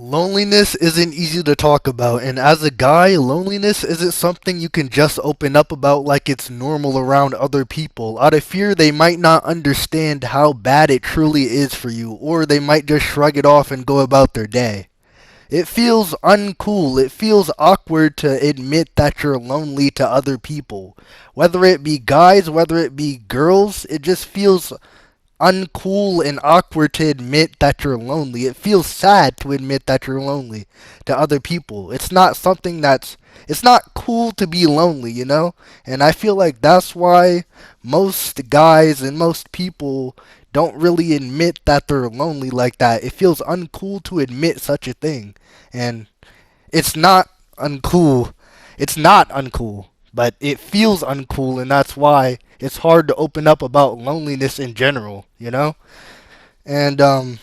Loneliness isn't easy to talk about, and as a guy, loneliness isn't something you can just open up about like it's normal around other people. Out of fear, they might not understand how bad it truly is for you, or they might just shrug it off and go about their day. It feels uncool. It feels awkward to admit that you're lonely to other people. Whether it be guys, whether it be girls, it just feels uncool and awkward to admit that you're lonely. It feels sad to admit that you're lonely to other people. It's not cool to be lonely, you know? And I feel like that's why most guys and most people don't really admit that they're lonely like that. It feels uncool to admit such a thing. And it's not uncool. It's not uncool, but it feels uncool, and that's why it's hard to open up about loneliness in general, you know? And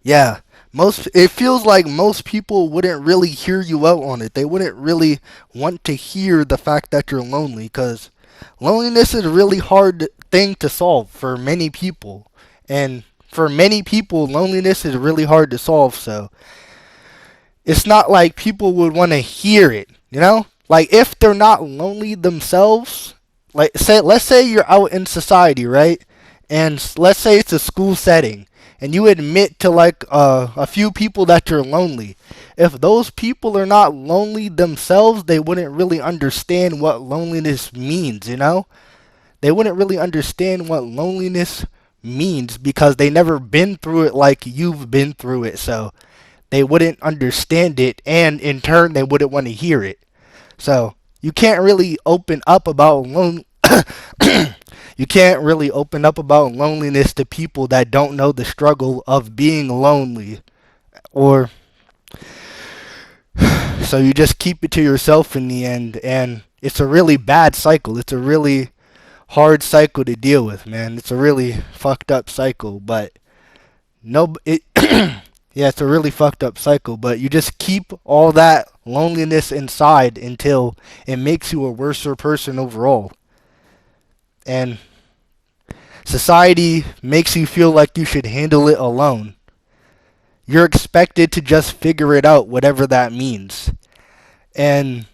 yeah, most it feels like most people wouldn't really hear you out on it. They wouldn't really want to hear the fact that you're lonely cuz loneliness is a really hard thing to solve for many people. And for many people, loneliness is really hard to solve, so it's not like people would want to hear it, you know? Like if they're not lonely themselves, like let's say you're out in society, right? And let's say it's a school setting and you admit to like a few people that you're lonely. If those people are not lonely themselves, they wouldn't really understand what loneliness means, you know? They wouldn't really understand what loneliness means because they never been through it like you've been through it. So they wouldn't understand it, and in turn, they wouldn't want to hear it. So you can't really open up about you can't really open up about loneliness to people that don't know the struggle of being lonely, or so you just keep it to yourself in the end, and it's a really bad cycle. It's a really hard cycle to deal with, man. It's a really fucked up cycle, but no, it yeah, it's a really fucked up cycle, but you just keep all that loneliness inside until it makes you a worser person overall. And society makes you feel like you should handle it alone. You're expected to just figure it out, whatever that means. And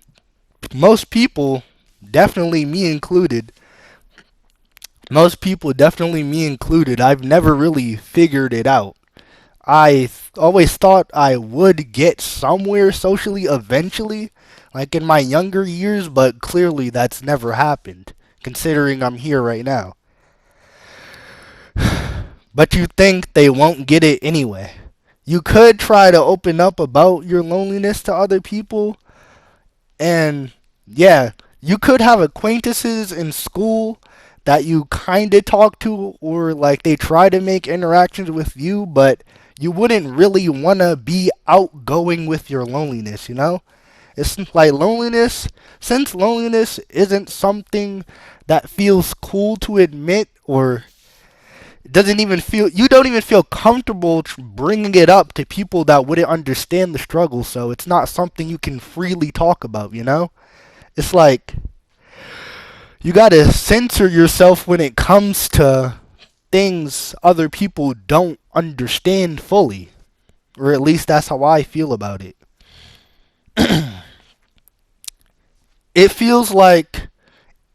most people, definitely me included, I've never really figured it out. Always thought I would get somewhere socially eventually, like in my younger years, but clearly that's never happened, considering I'm here right now. But you think they won't get it anyway. You could try to open up about your loneliness to other people, and yeah, you could have acquaintances in school that you kind of talk to, or like they try to make interactions with you, but you wouldn't really want to be outgoing with your loneliness, you know? It's like loneliness, since loneliness isn't something that feels cool to admit, or doesn't even feel, you don't even feel comfortable bringing it up to people that wouldn't understand the struggle, so it's not something you can freely talk about, you know? It's like you gotta censor yourself when it comes to things other people don't understand fully. Or at least that's how I feel about it. It feels like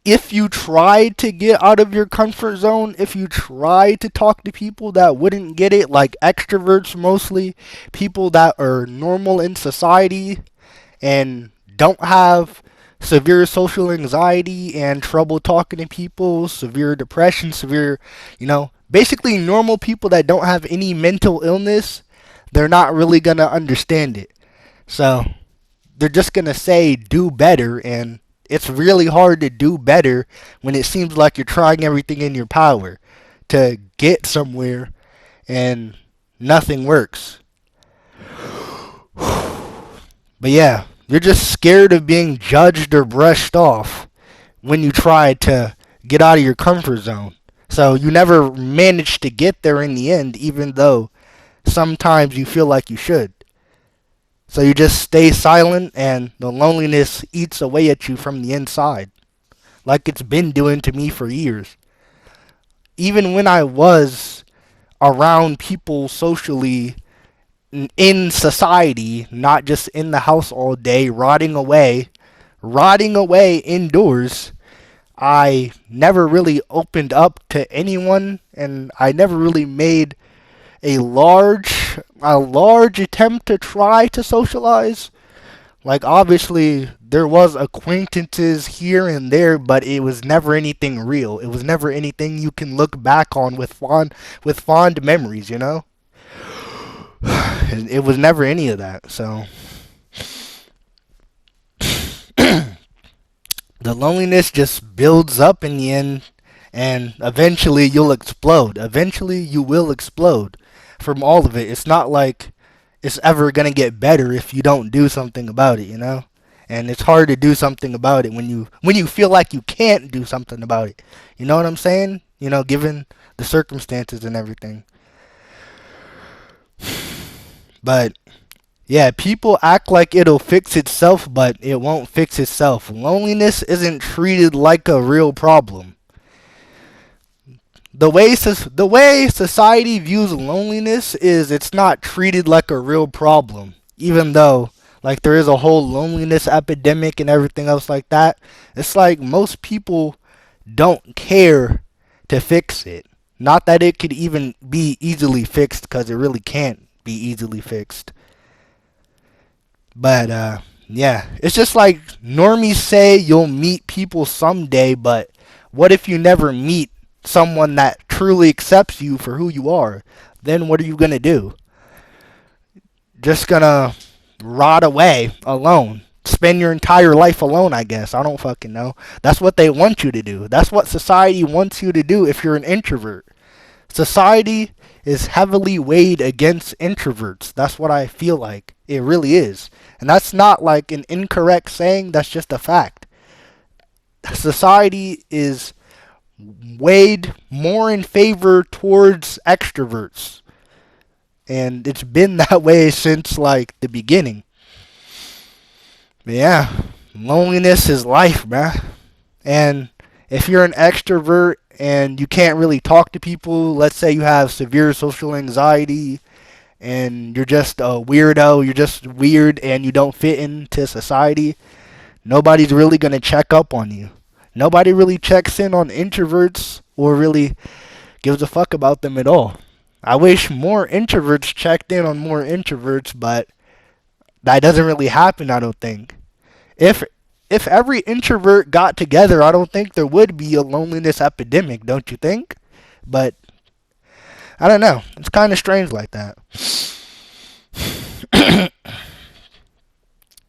if you try to get out of your comfort zone, if you try to talk to people that wouldn't get it, like extroverts mostly, people that are normal in society and don't have severe social anxiety and trouble talking to people, severe depression, basically normal people that don't have any mental illness, they're not really going to understand it. So they're just going to say do better, and it's really hard to do better when it seems like you're trying everything in your power to get somewhere and nothing works. But yeah, you're just scared of being judged or brushed off when you try to get out of your comfort zone. So you never manage to get there in the end, even though sometimes you feel like you should. So you just stay silent and the loneliness eats away at you from the inside, like it's been doing to me for years. Even when I was around people socially in society, not just in the house all day, rotting away indoors. I never really opened up to anyone, and I never really made a large attempt to try to socialize. Like, obviously there was acquaintances here and there, but it was never anything real. It was never anything you can look back on with fond memories, you know? It was never any of that. So the loneliness just builds up in the end, and eventually you'll explode. Eventually you will explode from all of it. It's not like it's ever going to get better if you don't do something about it, you know? And it's hard to do something about it when you feel like you can't do something about it. You know what I'm saying? You know, given the circumstances and everything. But yeah, people act like it'll fix itself, but it won't fix itself. Loneliness isn't treated like a real problem. The way society views loneliness is it's not treated like a real problem, even though like there is a whole loneliness epidemic and everything else like that. It's like most people don't care to fix it. Not that it could even be easily fixed, because it really can't be easily fixed. But yeah, it's just like normies say you'll meet people someday, but what if you never meet someone that truly accepts you for who you are? Then what are you gonna do? Just gonna rot away alone? Spend your entire life alone, I guess. I don't fucking know. That's what they want you to do. That's what society wants you to do if you're an introvert. Society is heavily weighed against introverts. That's what I feel like. It really is. And that's not like an incorrect saying, that's just a fact. Society is weighed more in favor towards extroverts. And it's been that way since like the beginning. But yeah, loneliness is life, man. And if you're an extrovert and you can't really talk to people, let's say you have severe social anxiety and you're just a weirdo, you're just weird and you don't fit into society, nobody's really going to check up on you. Nobody really checks in on introverts or really gives a fuck about them at all. I wish more introverts checked in on more introverts, but that doesn't really happen, I don't think. If if every introvert got together, I don't think there would be a loneliness epidemic, don't you think? But I don't know. It's kind of strange like that.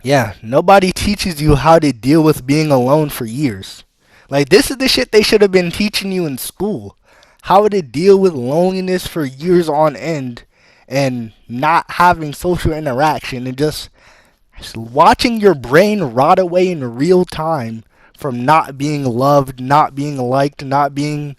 Yeah, nobody teaches you how to deal with being alone for years. Like, this is the shit they should have been teaching you in school. How to deal with loneliness for years on end and not having social interaction and just watching your brain rot away in real time from not being loved, not being liked, not being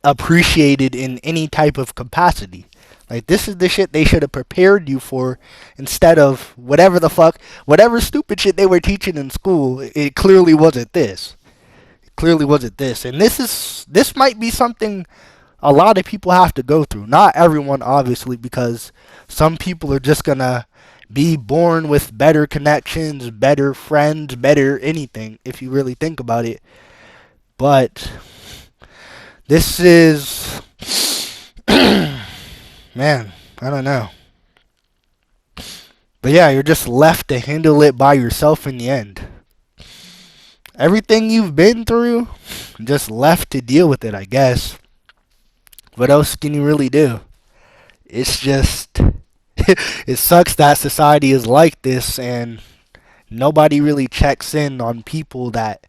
appreciated in any type of capacity. Like, this is the shit they should have prepared you for instead of whatever the fuck, whatever stupid shit they were teaching in school. It clearly wasn't this. It clearly wasn't this. And this might be something a lot of people have to go through. Not everyone, obviously, because some people are just gonna be born with better connections, better friends, better anything, if you really think about it. But this is, man, I don't know. But yeah, you're just left to handle it by yourself in the end. Everything you've been through, just left to deal with it, I guess. What else can you really do? It's just, it sucks that society is like this and nobody really checks in on people that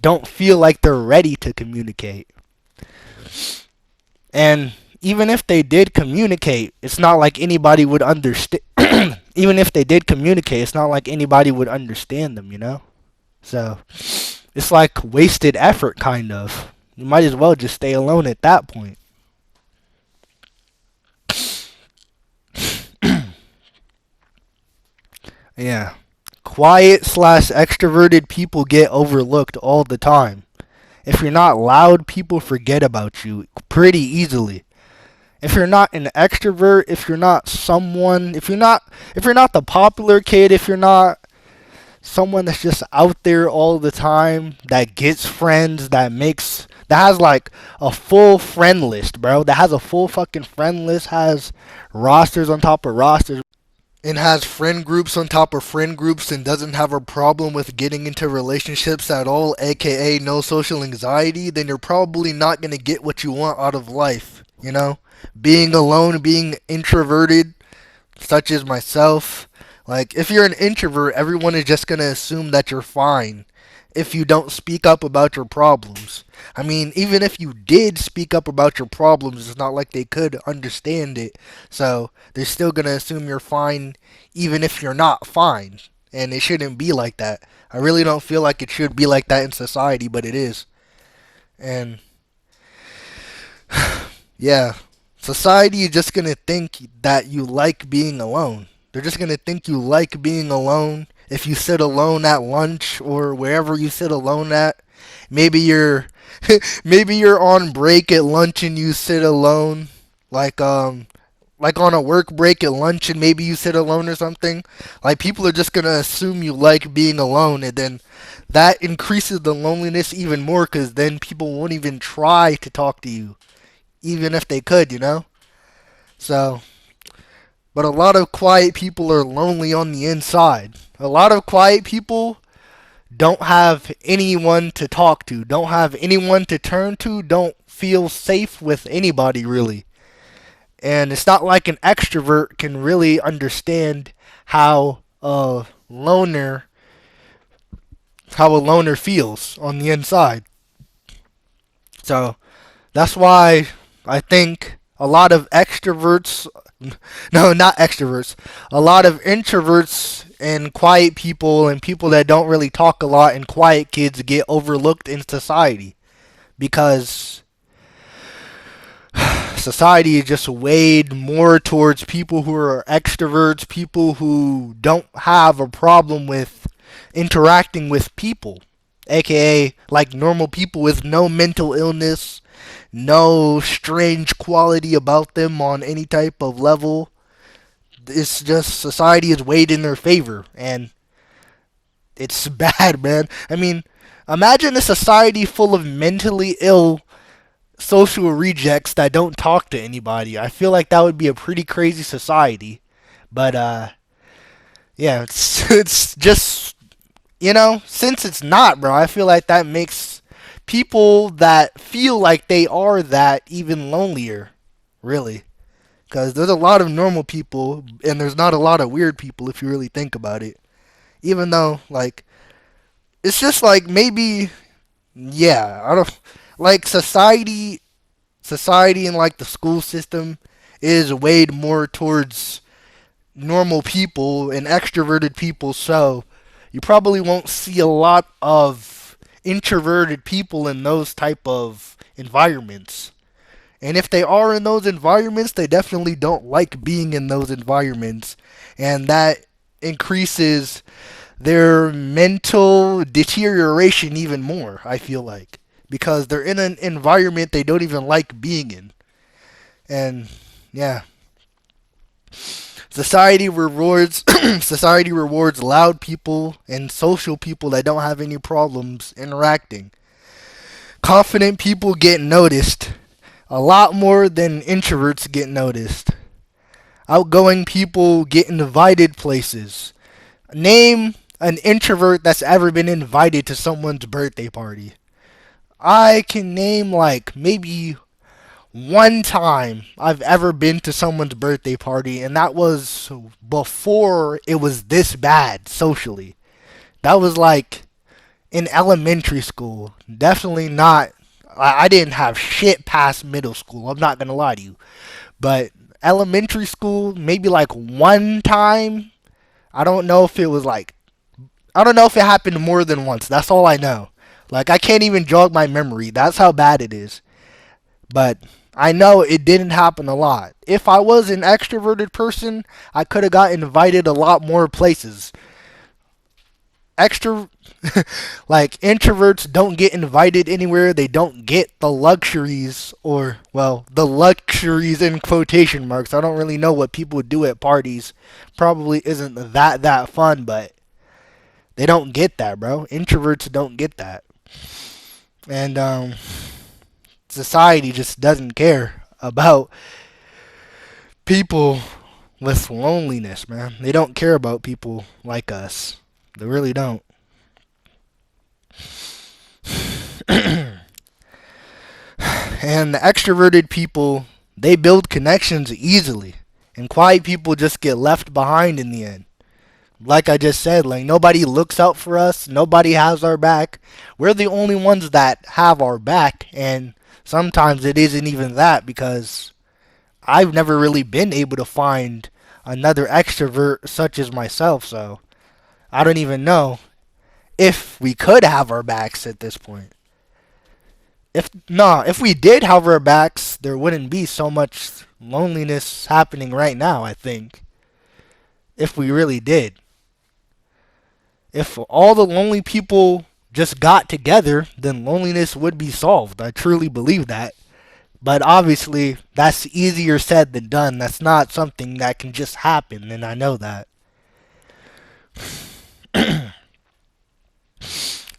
don't feel like they're ready to communicate. And even if they did communicate, it's not like anybody would understand. Even if they did communicate, it's not like anybody would understand them, you know? So, it's like wasted effort, kind of. You might as well just stay alone at that point. Yeah. Quiet slash extroverted people get overlooked all the time. If you're not loud, people forget about you pretty easily. If you're not an extrovert, if you're not someone, if you're not the popular kid, if you're not someone that's just out there all the time, that gets friends, that has like a full friend list, bro. That has a full fucking friend list, has rosters on top of rosters, and has friend groups on top of friend groups, and doesn't have a problem with getting into relationships at all, aka no social anxiety, then you're probably not going to get what you want out of life, you know? Being alone, being introverted, such as myself. Like, if you're an introvert, everyone is just gonna assume that you're fine if you don't speak up about your problems. I mean, even if you did speak up about your problems, it's not like they could understand it. So, they're still gonna assume you're fine, even if you're not fine. And it shouldn't be like that. I really don't feel like it should be like that in society, but it is. And yeah, society is just gonna think that you like being alone. They're just gonna think you like being alone if you sit alone at lunch or wherever you sit alone at. Maybe you're maybe you're on break at lunch and you sit alone. Like like on a work break at lunch and maybe you sit alone or something. Like people are just gonna assume you like being alone, and then that increases the loneliness even more because then people won't even try to talk to you even if they could, you know? So, but a lot of quiet people are lonely on the inside. A lot of quiet people don't have anyone to talk to, don't have anyone to turn to, don't feel safe with anybody really. And it's not like an extrovert can really understand how a loner how a loner feels on the inside. So, that's why I think a lot of extroverts, no, not extroverts, a lot of introverts and quiet people and people that don't really talk a lot and quiet kids get overlooked in society because society is just weighed more towards people who are extroverts, people who don't have a problem with interacting with people, aka like normal people with no mental illness, no strange quality about them on any type of level. It's just society is weighed in their favor, and it's bad, man. I mean, imagine a society full of mentally ill social rejects that don't talk to anybody. I feel like that would be a pretty crazy society. But yeah, it's it's just, since it's not, bro, I feel like that makes people that feel like they are that even lonelier, really. Because there's a lot of normal people, and there's not a lot of weird people if you really think about it. Even though, like, it's just like maybe, yeah, I don't, like, society and, like, the school system is weighed more towards normal people and extroverted people, so you probably won't see a lot of introverted people in those type of environments. And if they are in those environments, they definitely don't like being in those environments, and that increases their mental deterioration even more, I feel like, because they're in an environment they don't even like being in. And yeah, society rewards society rewards loud people and social people that don't have any problems interacting. Confident people get noticed a lot more than introverts get noticed. Outgoing people get invited places. Name an introvert that's ever been invited to someone's birthday party. I can name like maybe one time I've ever been to someone's birthday party, and that was before it was this bad socially. That was like in elementary school. Definitely not. I didn't have shit past middle school. I'm not gonna lie to you. But elementary school, maybe like one time. I don't know if it was like. I don't know if it happened more than once. That's all I know. Like, I can't even jog my memory. That's how bad it is. But I know it didn't happen a lot. If I was an extroverted person, I could have got invited a lot more places. extra like introverts don't get invited anywhere. They don't get the luxuries, or well, the luxuries in quotation marks. I don't really know what people do at parties. Probably isn't that fun, but they don't get that, bro. Introverts don't get that. And society just doesn't care about people with loneliness, man. They don't care about people like us. They really don't. And the extroverted people, they build connections easily. And quiet people just get left behind in the end. Like I just said, like nobody looks out for us, nobody has our back. We're the only ones that have our back, and sometimes it isn't even that because I've never really been able to find another extrovert such as myself, so I don't even know if we could have our backs at this point. If we did have our backs, there wouldn't be so much loneliness happening right now, I think. If we really did. If all the lonely people just got together, then loneliness would be solved. I truly believe that. But obviously, that's easier said than done. That's not something that can just happen, and I know that.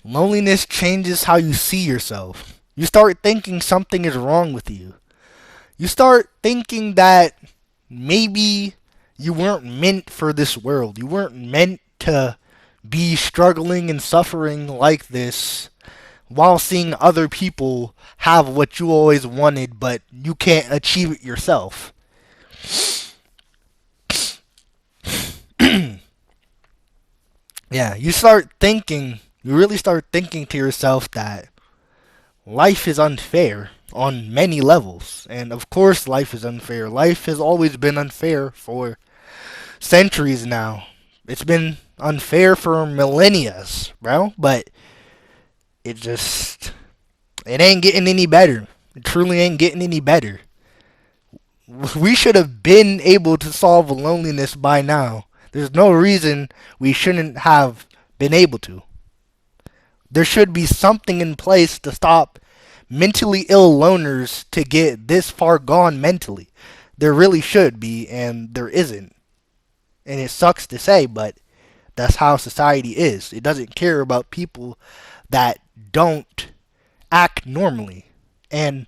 Loneliness changes how you see yourself. You start thinking something is wrong with you. You start thinking that maybe you weren't meant for this world. You weren't meant to be struggling and suffering like this while seeing other people have what you always wanted, but you can't achieve it yourself. Yeah, you really start thinking to yourself that life is unfair on many levels. And of course, life is unfair. Life has always been unfair for centuries now. It's been unfair for millennia, bro. But it just, it ain't getting any better. It truly ain't getting any better. We should have been able to solve loneliness by now. There's no reason we shouldn't have been able to. There should be something in place to stop mentally ill loners to get this far gone mentally. There really should be, and there isn't. And it sucks to say, but that's how society is. It doesn't care about people that don't act normally and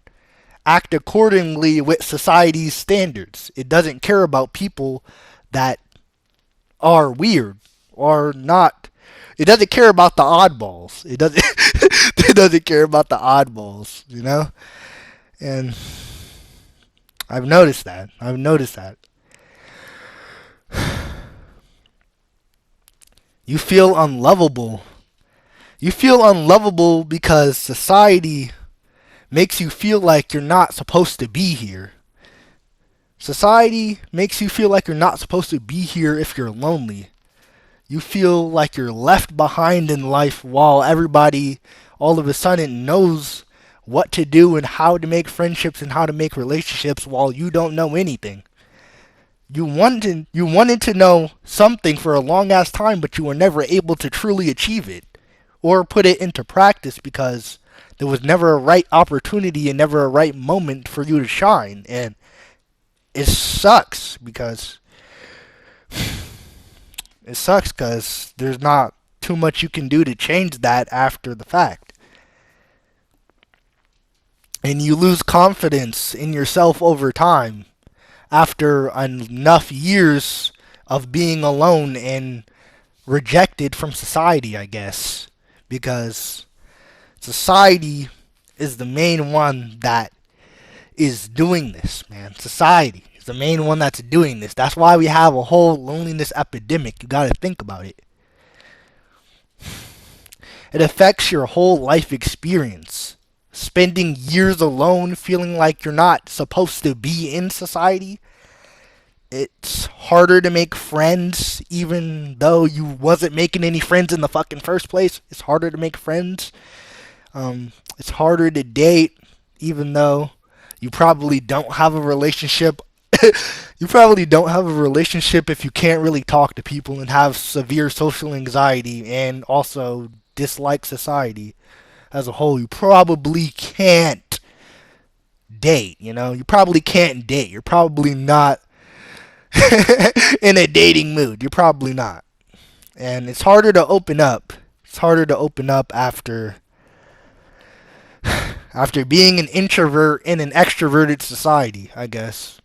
act accordingly with society's standards. It doesn't care about people that are weird or not. It doesn't care about the oddballs. It doesn't. It doesn't care about the oddballs, you know. And I've noticed that. I've noticed that. You feel unlovable. You feel unlovable because society makes you feel like you're not supposed to be here. Society makes you feel like you're not supposed to be here if you're lonely. You feel like you're left behind in life while everybody all of a sudden knows what to do and how to make friendships and how to make relationships while you don't know anything. You wanted to know something for a long ass time, but you were never able to truly achieve it or put it into practice because there was never a right opportunity and never a right moment for you to shine. And it sucks because there's not too much you can do to change that after the fact. And you lose confidence in yourself over time after enough years of being alone and rejected from society, I guess. Because society is the main one that is doing this, man. Society is the main one that's doing this. That's why we have a whole loneliness epidemic. You gotta think about it. It affects your whole life experience. Spending years alone, feeling like you're not supposed to be in society. It's harder to make friends, even though you wasn't making any friends in the fucking first place. It's harder to make friends. It's harder to date, even though you probably don't have a relationship You probably don't have a relationship if you can't really talk to people and have severe social anxiety and also dislike society as a whole. You probably can't date, you know? You probably can't date. You're probably not in a dating mood. You're probably not. And it's harder to open up. It's harder to open up after being an introvert in an extroverted society, I guess.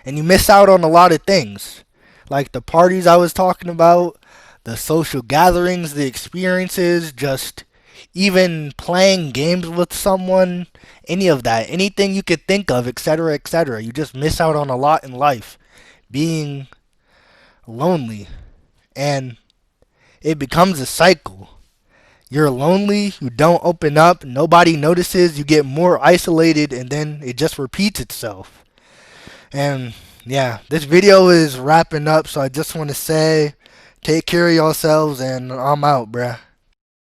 And you miss out on a lot of things, like the parties I was talking about, the social gatherings, the experiences, just even playing games with someone, any of that, anything you could think of, etc., etc. You just miss out on a lot in life being lonely, and it becomes a cycle. You're lonely, you don't open up, nobody notices, you get more isolated, and then it just repeats itself. And yeah, this video is wrapping up, so I just want to say take care of yourselves, and I'm out, bruh.